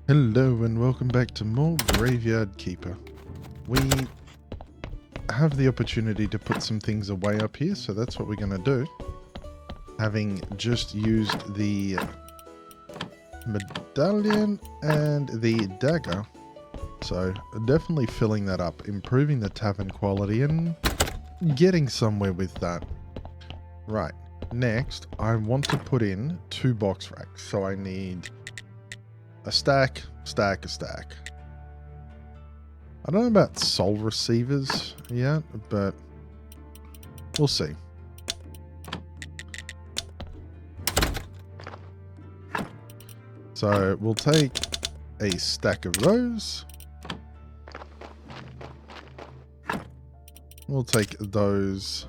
Hello and welcome back to more Graveyard Keeper. We have the opportunity to put some things away up here, so that's what we're going to do. Having just used the medallion and the dagger, so definitely filling that up, improving the tavern quality and getting somewhere with that. Right, next I want to put in 2 box racks, so I need a stack. I don't know about soul receivers yet, but we'll see. So we'll take a stack of those. We'll take those.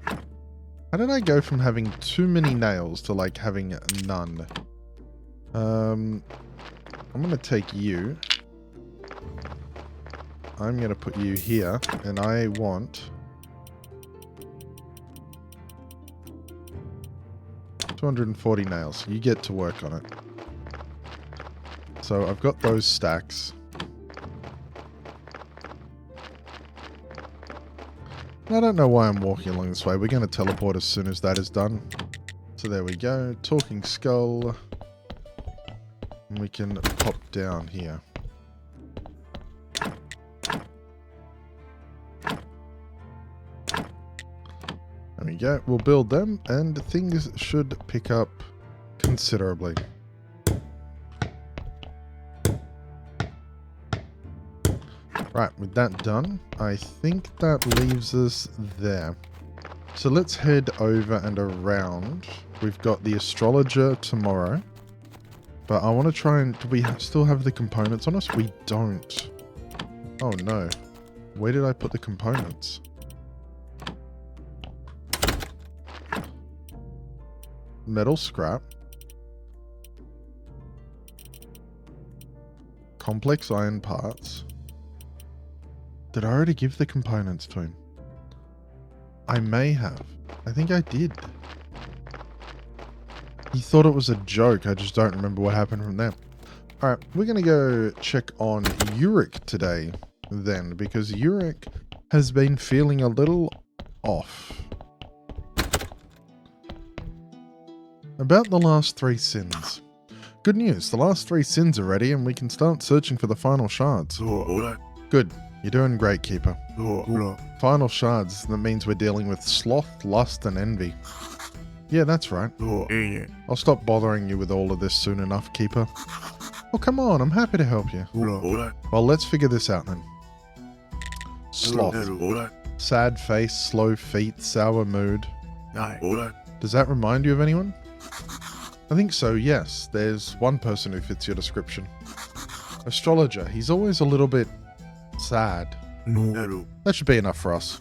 How did I go from having too many nails to like having none? I'm going to take you. I'm going to put you here, and I want 240 nails. You get to work on it. So I've got those stacks. I don't know why I'm walking along this way. We're going to teleport as soon as that is done. So there we go. Talking skull. And we can pop down here. There we go. We'll build them and things should pick up considerably. Right, with that done, I think that leaves us there. So let's head over and around. We've got the astrologer tomorrow. But I want to try and... Do we still have the components on us? We don't. Oh no. Where did I put the components? Metal scrap. Complex iron parts. Did I already give the components to him? I may have. I think I did. He thought it was a joke. I just don't remember what happened from there. Alright, we're going to go check on Euric today then, because Euric has been feeling a little off. About the last 3 sins. Good news, the last 3 sins are ready and we can start searching for the final shards. Good. You're doing great, Keeper. Final shards, that means we're dealing with Sloth, Lust, and Envy. Yeah, that's right. I'll stop bothering you with all of this soon enough, Keeper. Oh, come on, I'm happy to help you. Well, let's figure this out then. Sloth. Sad face, slow feet, sour mood. Does that remind you of anyone? I think so, yes. There's one person who fits your description. Astrologer. He's always a little bit sad. That should be enough for us.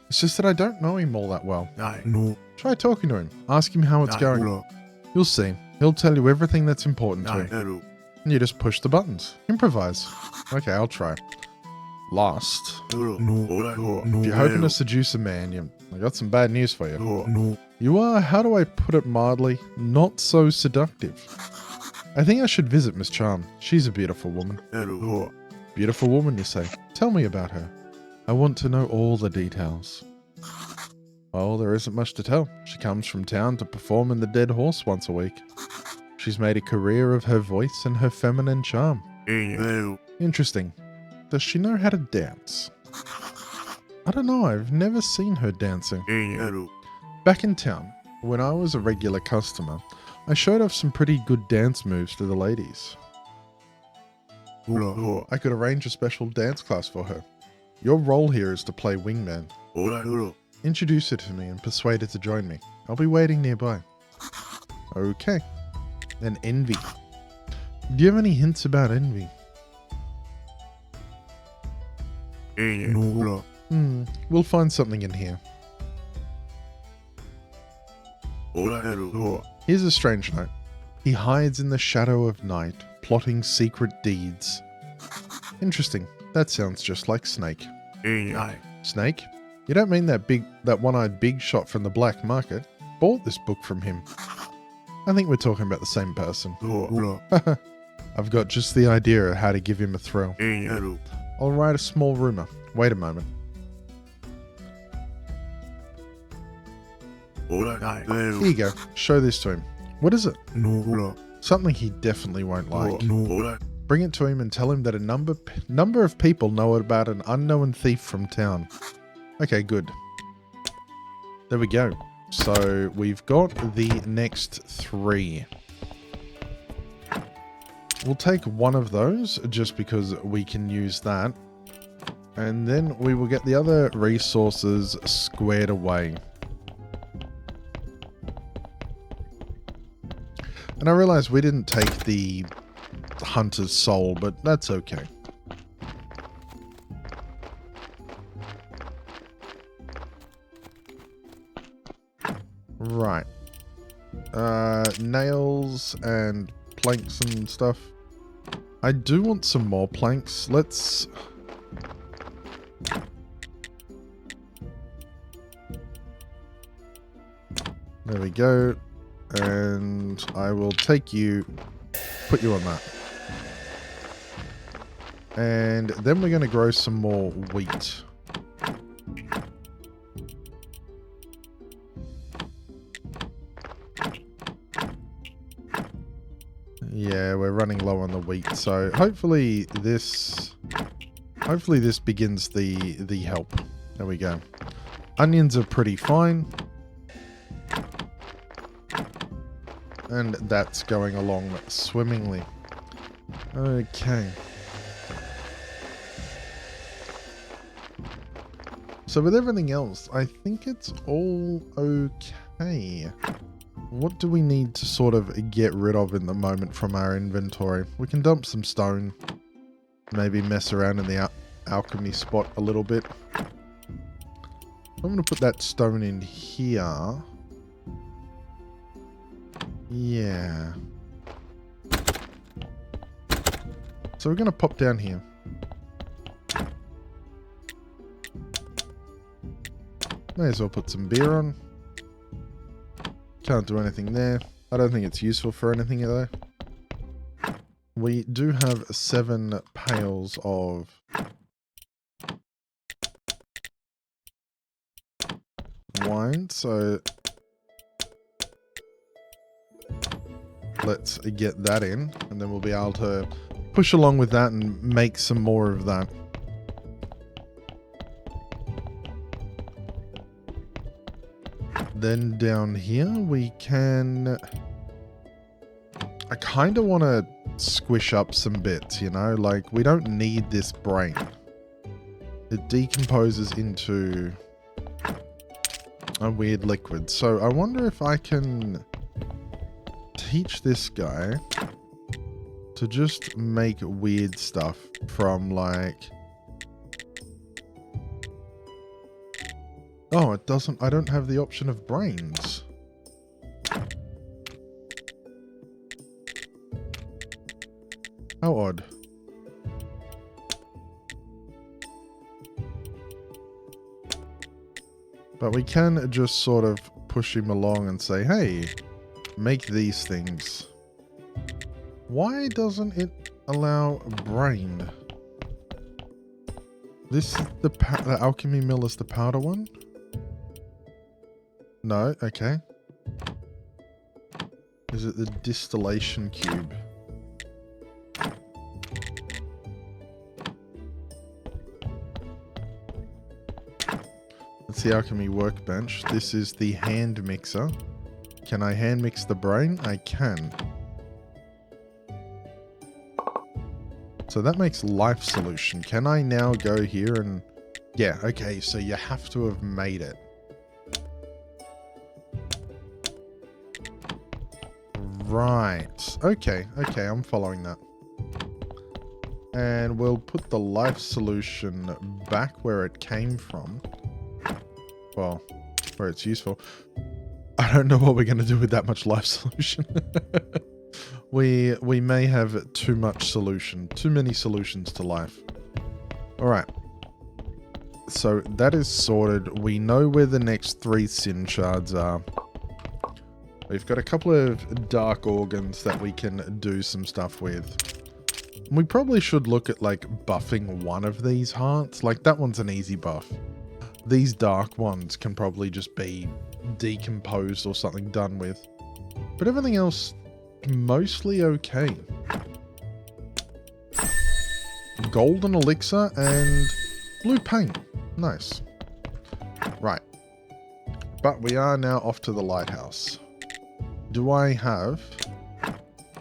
It's just that I don't know him all that well. Try talking to him. Ask him how it's going. You'll see. He'll tell you everything that's important to him. And you just push the buttons. Improvise. Okay, I'll try. Lust. If you're hoping to seduce a man, I got some bad news for you. You are, how do I put it mildly, not so seductive. I think I should visit Miss Charm. She's a beautiful woman. Beautiful woman, you say? Tell me about her. I want to know all the details. Well, there isn't much to tell. She comes from town to perform in the Dead Horse once a week. She's made a career of her voice and her feminine charm. Interesting. Does she know how to dance? I don't know, I've never seen her dancing. Back in town, when I was a regular customer, I showed off some pretty good dance moves to the ladies. I could arrange a special dance class for her. Your role here is to play wingman. Introduce her to me and persuade her to join me. I'll be waiting nearby. Okay. Then Envy. Do you have any hints about Envy? We'll find something in here. Here's a strange note. He hides in the shadow of night, plotting secret deeds. Interesting. That sounds just like Snake. Snake? You don't mean that one-eyed big shot from the black market? Bought this book from him. I think we're talking about the same person. I've got just the idea of how to give him a thrill. I'll write a small rumor. Wait a moment. Here you go. Show this to him. What is it? Something he definitely won't like. Bring it to him and tell him that a number of people know about an unknown thief from town. Okay, good. There we go. So we've got the next 3. We'll take one of those just because we can use that. And then we will get the other resources squared away. And I realize we didn't take the hunter's soul, but that's okay. Right. Nails and planks and stuff. I do want some more planks. Let's... There we go. And I will take you, put you on that. And then we're going to grow some more wheat. Yeah, we're running low on the wheat, so hopefully this begins the help. There we go. Onions are pretty fine. And that's going along swimmingly. Okay. So with everything else, I think it's all okay. What do we need to sort of get rid of in the moment from our inventory? We can dump some stone. Maybe mess around in the alchemy spot a little bit. I'm going to put that stone in here. Yeah. So we're going to pop down here. May as well put some beer on. Can't do anything there. I don't think it's useful for anything though. We do have 7 pails of wine, so let's get that in, and then we'll be able to push along with that and make some more of that. Then down here we can... I kind of want to squish up some bits, you know? Like, we don't need this brain. It decomposes into a weird liquid. So I wonder if I can teach this guy to just make weird stuff from, like... Oh, it doesn't... I don't have the option of brains. How odd. But we can just sort of push him along and say, hey, make these things. Why doesn't it allow brain? This is the alchemy mill is the powder one? No, okay. Is it the distillation cube? That's the alchemy workbench. This is the hand mixer. Can I hand mix the brain? I can. So that makes life solution. Can I now go here and... Yeah, okay, so you have to have made it. Right. Okay, okay, I'm following that. And we'll put the life solution back where it came from. Well, where it's useful. I don't know what we're going to do with that much life solution. We may have too much solution. Too many solutions to life. Alright. So that is sorted. We know where the next 3 sin shards are. We've got a couple of dark organs that we can do some stuff with. We probably should look at like buffing one of these hearts. Like that one's an easy buff. These dark ones can probably just be decomposed or something done with. But everything else, mostly okay. Golden elixir and blue paint. Nice. Right. But we are now off to the lighthouse. Do I have...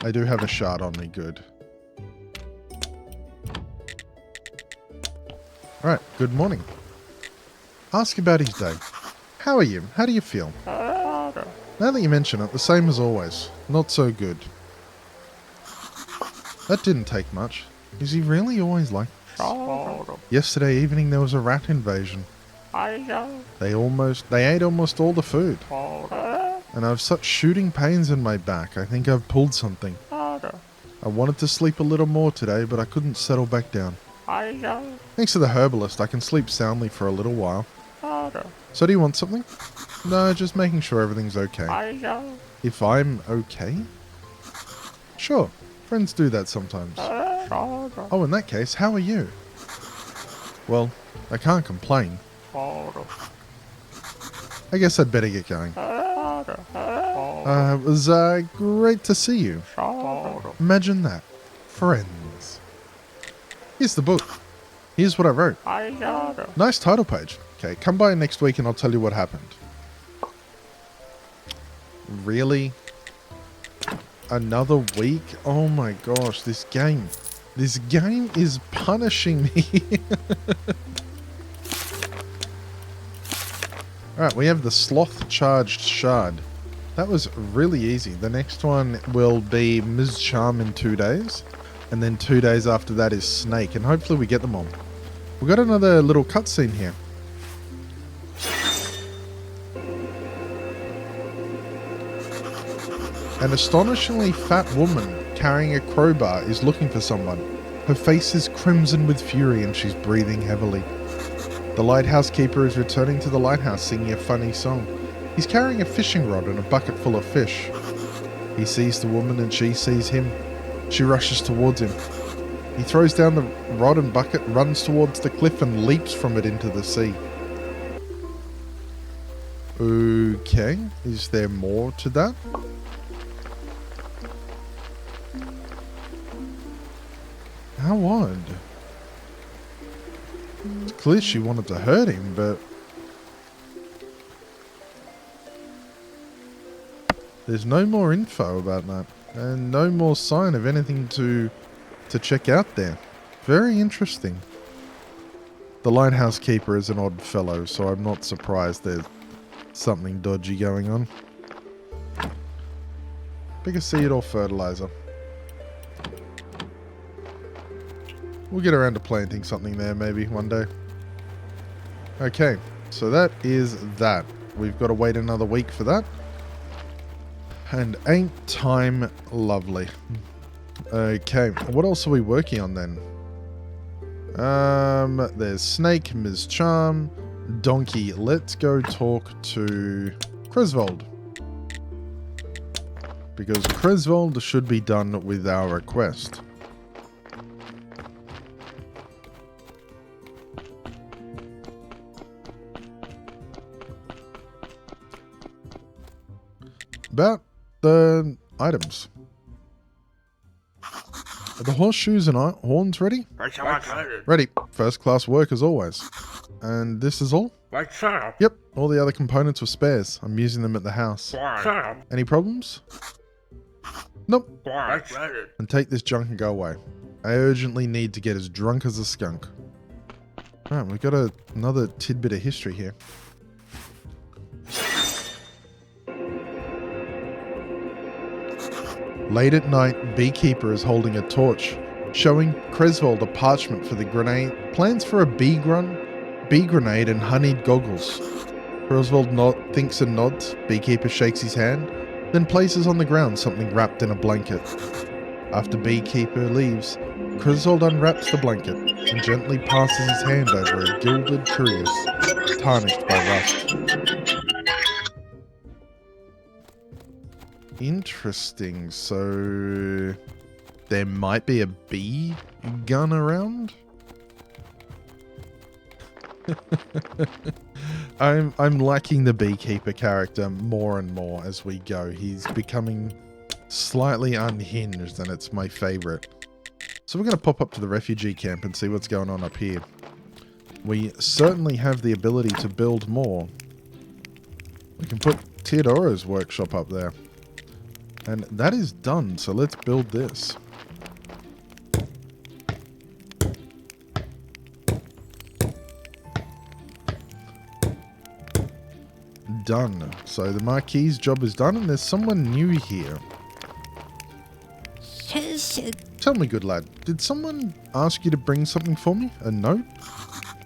I do have a shard on me, good. Right, good morning. Ask about his day. How are you? How do you feel? Now that you mention it, the same as always. Not so good. That didn't take much. Is he really always like this? Yesterday evening there was a rat invasion. They ate almost all the food. And I have such shooting pains in my back. I think I've pulled something. I wanted to sleep a little more today, but I couldn't settle back down. Thanks to the herbalist, I can sleep soundly for a little while. So do you want something? No, just making sure everything's okay. If I'm okay? Sure, friends do that sometimes. Oh, in that case, how are you? Well, I can't complain. I guess I'd better get going. It was great to see you. Imagine that. Friends. Here's the book. Here's what I wrote. Nice title page. Okay, come by next week and I'll tell you what happened. Really? Another week? Oh my gosh, this game. This game is punishing me. Alright, we have the Sloth charged shard. That was really easy. The next one will be Ms. Charm in 2 days. And then 2 days after that is Snake. And hopefully we get them all. We've got another little cutscene here. An astonishingly fat woman carrying a crowbar is looking for someone. Her face is crimson with fury and she's breathing heavily. The lighthouse keeper is returning to the lighthouse singing a funny song. He's carrying a fishing rod and a bucket full of fish. He sees the woman and she sees him. She rushes towards him. He throws down the rod and bucket, runs towards the cliff and leaps from it into the sea. Okay, is there more to that? How odd. It's clear she wanted to hurt him, but... there's no more info about that. And no more sign of anything to check out there. Very interesting. The lighthouse keeper is an odd fellow, so I'm not surprised there's something dodgy going on. Pick a seed or fertilizer. We'll get around to planting something there maybe one day. Okay, so that is that. We've got to wait another week for that. And ain't time lovely. Okay, what else are we working on then? There's Snake, Ms. Charm, Donkey. Let's go talk to Cresvold. Because Cresvold should be done with our request. About the items. Are the horseshoes and horns ready? Ready. First class work as always. And this is all? Yep. All the other components were spares. I'm using them at the house. Any problems? Nope. And take this junk and go away. I urgently need to get as drunk as a skunk. Alright, we've got another tidbit of history here. Late at night, Beekeeper is holding a torch, showing Cresvold a parchment for the grenade, plans for a bee grenade and honeyed goggles. Cresvold thinks and nods. Beekeeper shakes his hand, then places on the ground something wrapped in a blanket. After Beekeeper leaves, Cresvold unwraps the blanket and gently passes his hand over a gilded cuirass, tarnished by rust. Interesting. So there might be a bee gun around? I'm liking the beekeeper character more and more as we go. He's becoming slightly unhinged, and it's my favorite. So we're going to pop up to the refugee camp and see what's going on up here. We certainly have the ability to build more. We can put Teodoro's workshop up there. And that is done, so let's build this. Done. So the marquis' job is done, and there's someone new here. Tell me, good lad, did someone ask you to bring something for me? A note?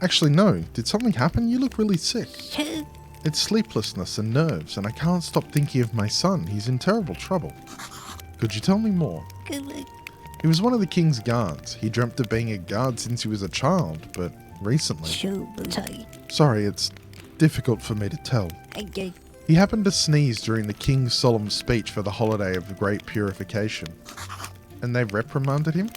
Actually, no. Did something happen? You look really sick. It's sleeplessness and nerves, and I can't stop thinking of my son. He's in terrible trouble. Could you tell me more? He was one of the king's guards. He dreamt of being a guard since he was a child, but recently... Sorry, it's difficult for me to tell. He happened to sneeze during the king's solemn speech for the holiday of the Great Purification. And they reprimanded him?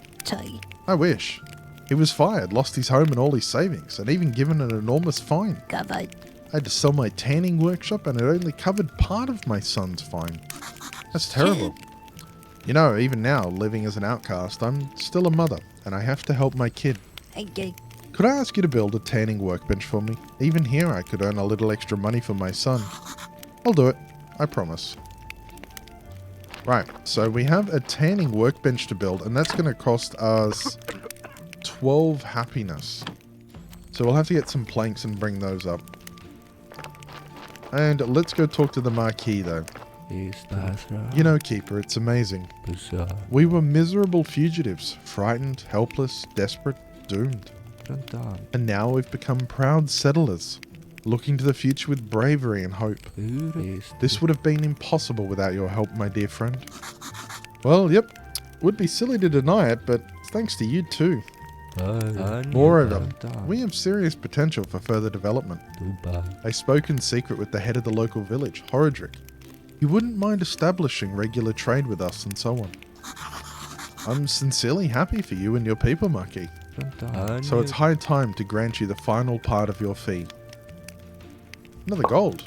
I wish. He was fired, lost his home and all his savings, and even given an enormous fine. I had to sell my tanning workshop, and it only covered part of my son's fine. That's terrible. You know, even now, living as an outcast, I'm still a mother, and I have to help my kid. Could I ask you to build a tanning workbench for me? Even here, I could earn a little extra money for my son. I'll do it. I promise. Right, so we have a tanning workbench to build, and that's going to cost us 12 happiness. So we'll have to get some planks and bring those up. And let's go talk to the marquis, though. You know, Keeper, it's amazing. We were miserable fugitives, frightened, helpless, desperate, doomed. And now we've become proud settlers, looking to the future with bravery and hope. This would have been impossible without your help, my dear friend. Well, yep, would be silly to deny it, but it's thanks to you too. Moreover, we have serious potential for further development. I spoke in secret with the head of the local village, Euric. He wouldn't mind establishing regular trade with us and so on. I'm sincerely happy for you and your people, Marquis. So it's high time to grant you the final part of your fee. Another gold.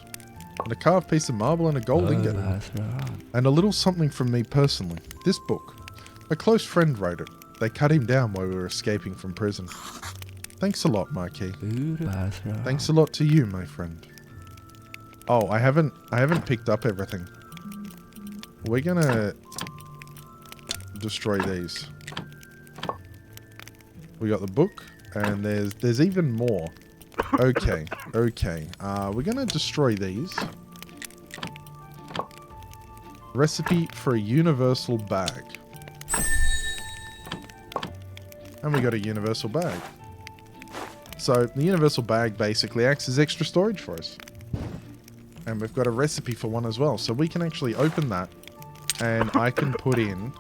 And a carved piece of marble and a gold ingot. And a little something from me personally. This book. A close friend wrote it. They cut him down while we were escaping from prison. Thanks a lot, Marquis. Thanks a lot to you, my friend. Oh, I haven't picked up everything. We're gonna destroy these. We got the book, and there's even more. Okay. We're gonna destroy these. Recipe for a universal bag. And we got a universal bag. So the universal bag basically acts as extra storage for us. And we've got a recipe for one as well. So we can actually open that, and I can put in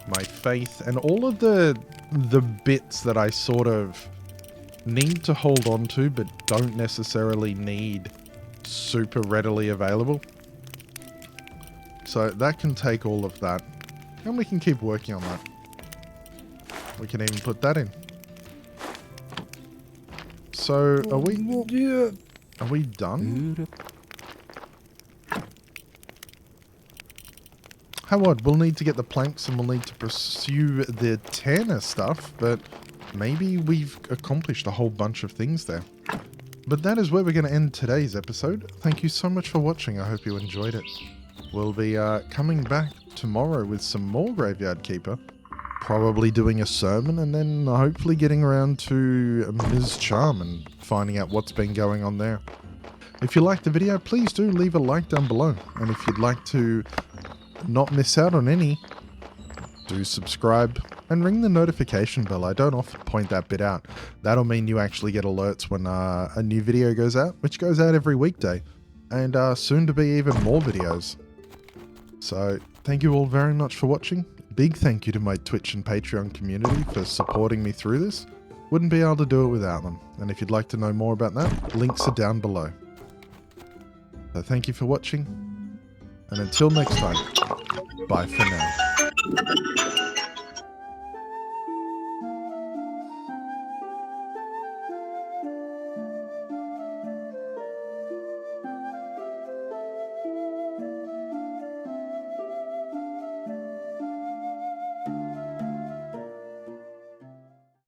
my faith and all of the bits that I sort of need to hold on to but don't necessarily need super readily available. So that can take all of that, and we can keep working on that. We can even put that in. So are we done? How odd, we'll need to get the planks and we'll need to pursue the tanner stuff, but maybe we've accomplished a whole bunch of things there. But that is where we're going to end today's episode. Thank you so much for watching. I hope you enjoyed it. We'll be coming back tomorrow with some more Graveyard Keeper. Probably doing a sermon and then hopefully getting around to Ms. Charm and finding out what's been going on there. If you liked the video, please do leave a like down below. And if you'd like to not miss out on any, do subscribe and ring the notification bell. I don't often point that bit out. That'll mean you actually get alerts when a new video goes out, which goes out every weekday, and soon to be even more videos. So thank you all very much for watching. Big thank you to my Twitch and Patreon community for supporting me through this. Wouldn't be able to do it without them. And if you'd like to know more about that, links are down below. So thank you for watching. And until next time, bye for now.